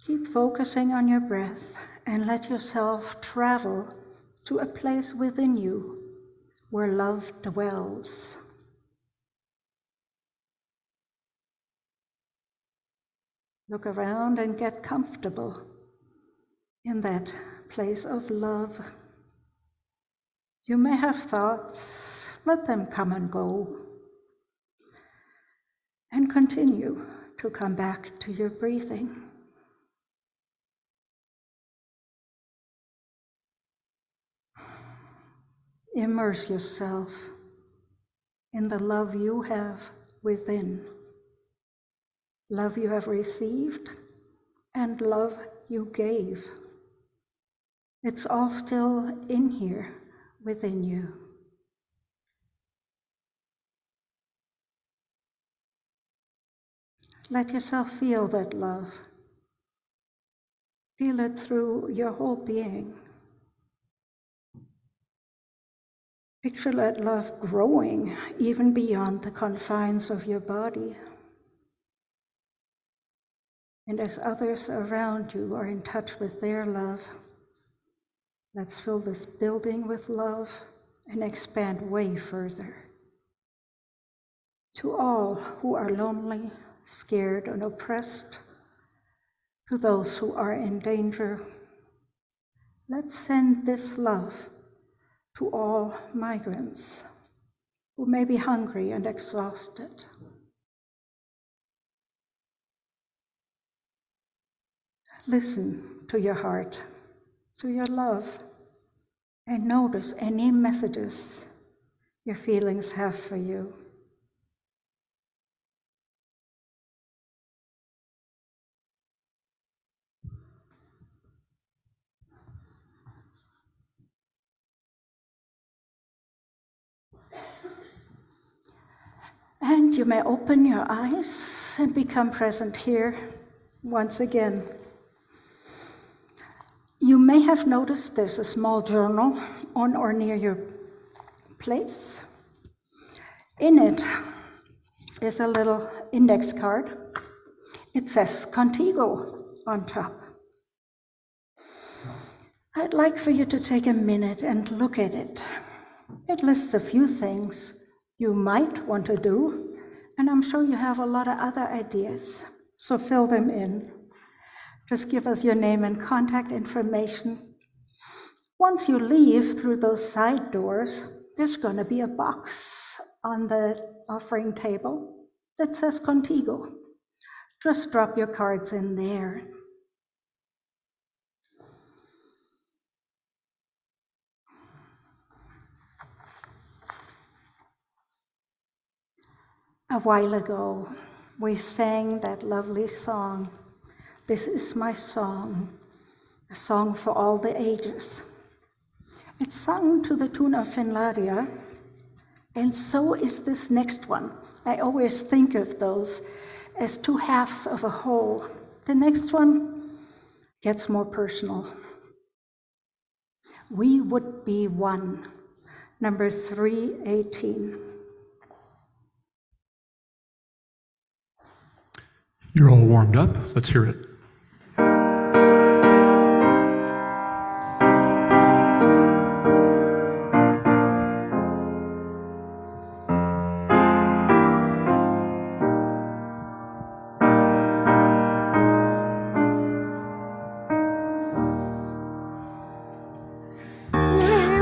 Keep focusing on your breath and let yourself travel to a place within you where love dwells. Look around and get comfortable in that place of love. You may have thoughts, let them come and go. And continue to come back to your breathing. Immerse yourself in the love you have within, love you have received, and love you gave. It's all still in here within you. Let yourself feel that love. Feel it through your whole being. Picture that love growing even beyond the confines of your body. And as others around you are in touch with their love, let's fill this building with love and expand way further. To all who are lonely, scared, and oppressed, to those who are in danger, let's send this love to all migrants who may be hungry and exhausted. Listen to your heart, to your love, and notice any messages your feelings have for you. And you may open your eyes and become present here once again. You may have noticed there's a small journal on or near your place. In it is a little index card. It says Contigo on top. I'd like for you to take a minute and look at it. It lists a few things you might want to do, and I'm sure you have a lot of other ideas, so fill them in. Just give us your name and contact information. Once you leave through those side doors, there's going to be a box on the offering table that says Contigo. Just drop your cards in there. A while ago, we sang that lovely song, "This is my song," a song for all the ages. It's sung to the tune of Finlandia, and so is this next one. I always think of those as two halves of a whole. The next one gets more personal. We would be one, number 318. You're all warmed up. Let's hear it.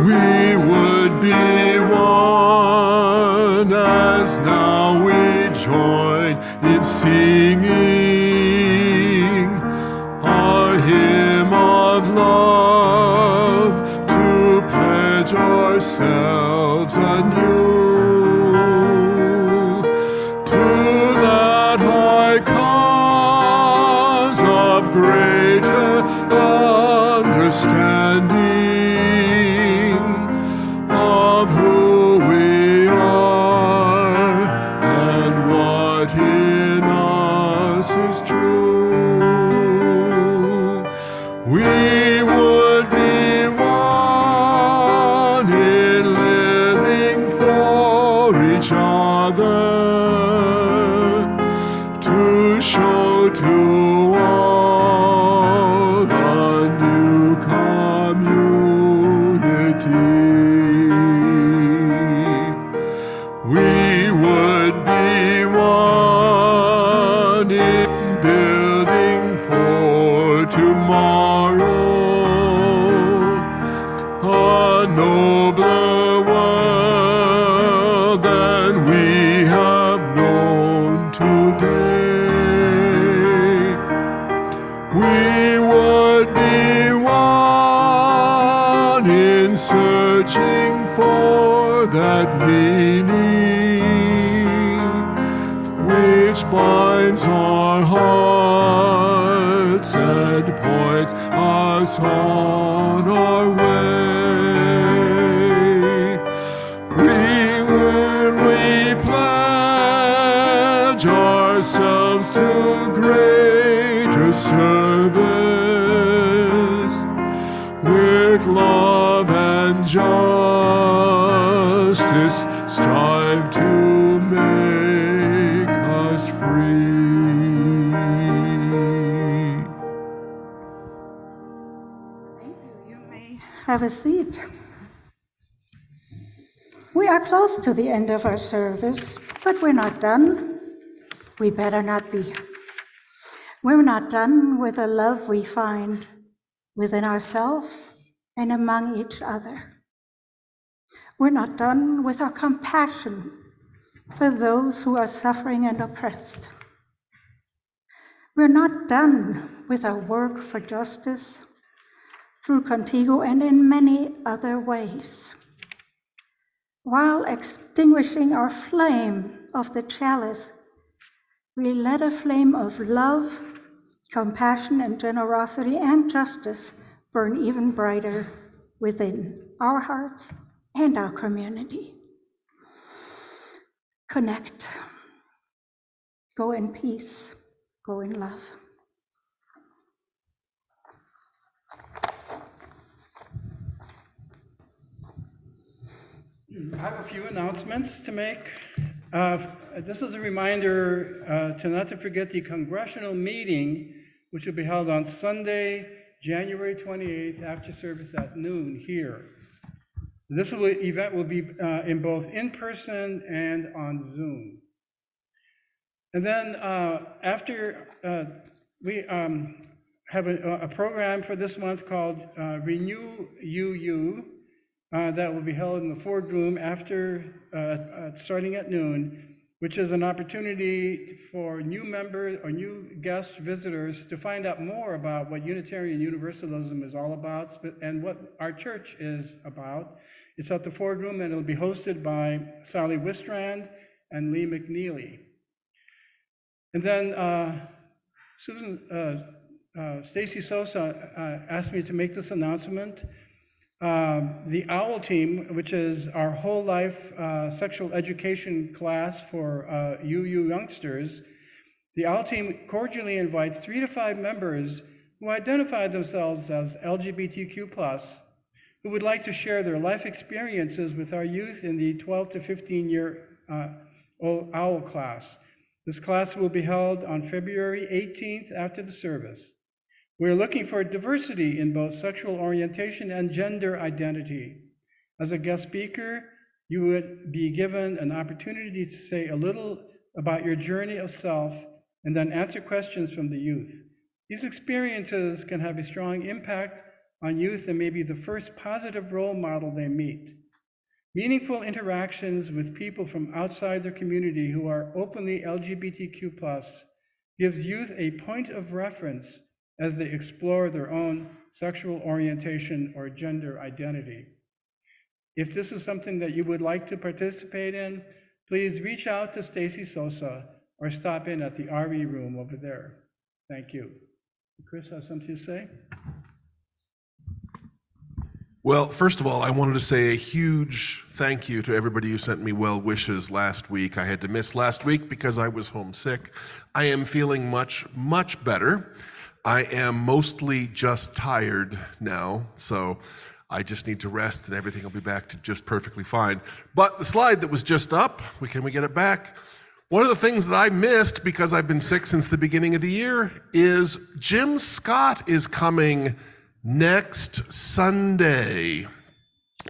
We would be one as now we join in singing our hymn of love to pledge ourselves anew to that high cause of greater understanding of who we are and what in us is true. tomorrow, a nobler world than we have known today. We would be one in searching for that meaning which binds our hearts and points us on our way. We pledge ourselves to greater service with love and justice, strive to make us free. You may have a seat. We are close to the end of our service, but we're not done. We better not be. We're not done with the love we find within ourselves and among each other. We're not done with our compassion for those who are suffering and oppressed. We're not done with our work for justice through Contigo and in many other ways. While extinguishing our flame of the chalice, we let a flame of love, compassion, and generosity and justice burn even brighter within our hearts and our community. Connect. Go in peace. Go in love. I have a few announcemements to make. This is a reminder to not to forget the congressional meeting, which will be held on Sunday, January 28th, after service at noon here. This event will be in both in-person and on Zoom. And then after we have a program for this month called Renew UU that will be held in the Ford Room after starting at noon, which is an opportunity for new members or new guest visitors to find out more about what Unitarian Universalism is all about and what our church is about. It's at the Ford Room, and it'll be hosted by Sally Wistrand and Lee McNeely. And then Stacy Sosa asked me to make this announcement. The OWL team, which is our whole life sexual education class for UU youngsters, the OWL team cordially invites 3 to 5 members who identify themselves as LGBTQ+, who would like to share their life experiences with our youth in the 12 to 15-year OWL class. This class will be held on February 18th after the service. We're looking for diversity in both sexual orientation and gender identity. As a guest speaker, you would be given an opportunity to say a little about your journey of self and then answer questions from the youth. These experiences can have a strong impact on youth and may be the first positive role model they meet. Meaningful interactions with people from outside their community who are openly LGBTQ+, gives youth a point of reference as they explore their own sexual orientation or gender identity. If this is something that you would like to participate in, please reach out to Stacy Sosa or stop in at the RE room over there. Thank you. Chris has something to say? Well, first of all, I wanted to say a huge thank you to everybody who sent me well wishes last week. I had to miss last week because I was homesick. I am feeling much, much better. I am mostly just tired now, so I just need to rest and everything will be back to just perfectly fine. But the slide that was just up, can we get it back? One of the things that I missed because I've been sick since the beginning of the year is Jim Scott is coming next Sunday.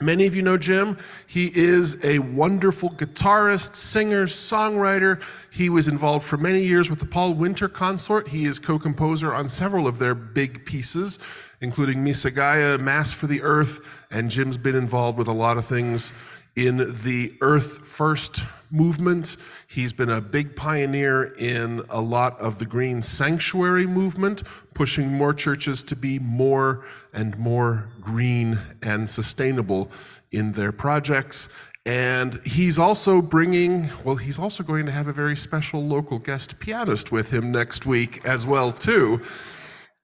Many of you know Jim. He is a wonderful guitarist, singer, songwriter. He was involved for many years with the Paul Winter Consort. He is co-composer on several of their big pieces, including Missa Gaia, Mass for the Earth, and Jim's been involved with a lot of things in the Earth First movement. He's been a big pioneer in a lot of the Green Sanctuary movement, pushing more churches to be more and more green and sustainable in their projects. And he's also going to have a very special local guest pianist with him next week as well, too,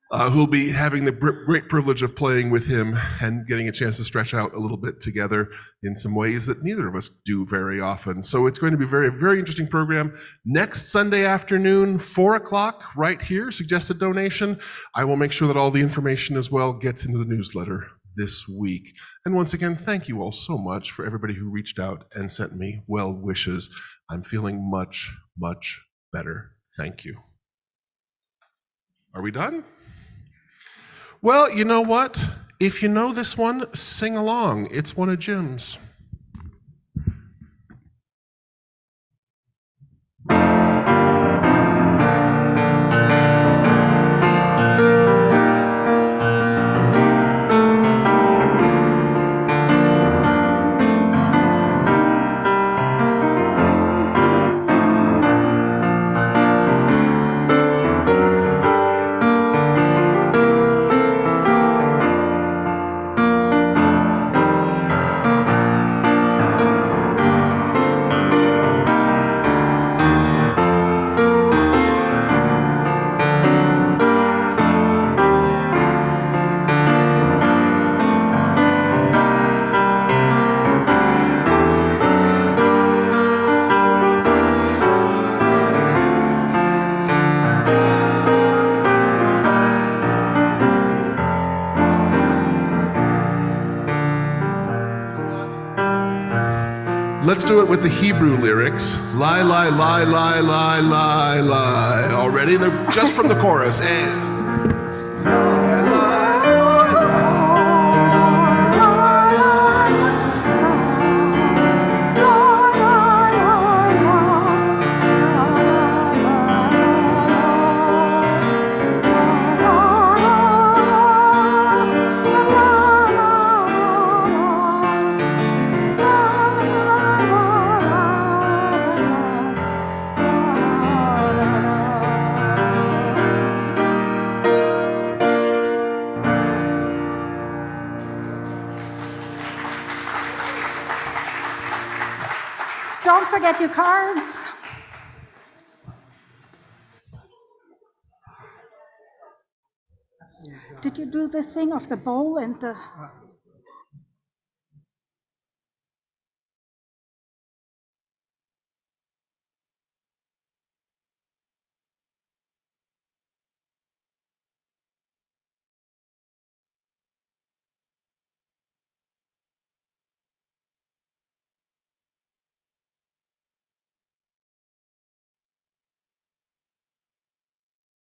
who'll be having the great privilege of playing with him and getting a chance to stretch out a little bit together in some ways that neither of us do very often. So it's going to be a very, very interesting program. Next Sunday afternoon, 4 o'clock, right here, suggested donation. I will make sure that all the information as well gets into the newsletter this week. And once again, thank you all so much for everybody who reached out and sent me well wishes. I'm feeling much, much better. Thank you. Are we done? Well, you know what? If you know this one, sing along. It's one of Jim's. Let's do it with the Hebrew lyrics. Lie, lie, lie, lie, lie, lie, lie. All ready? They're just from the chorus. And Don't forget your cards. Did you do the thing of the bowl and the...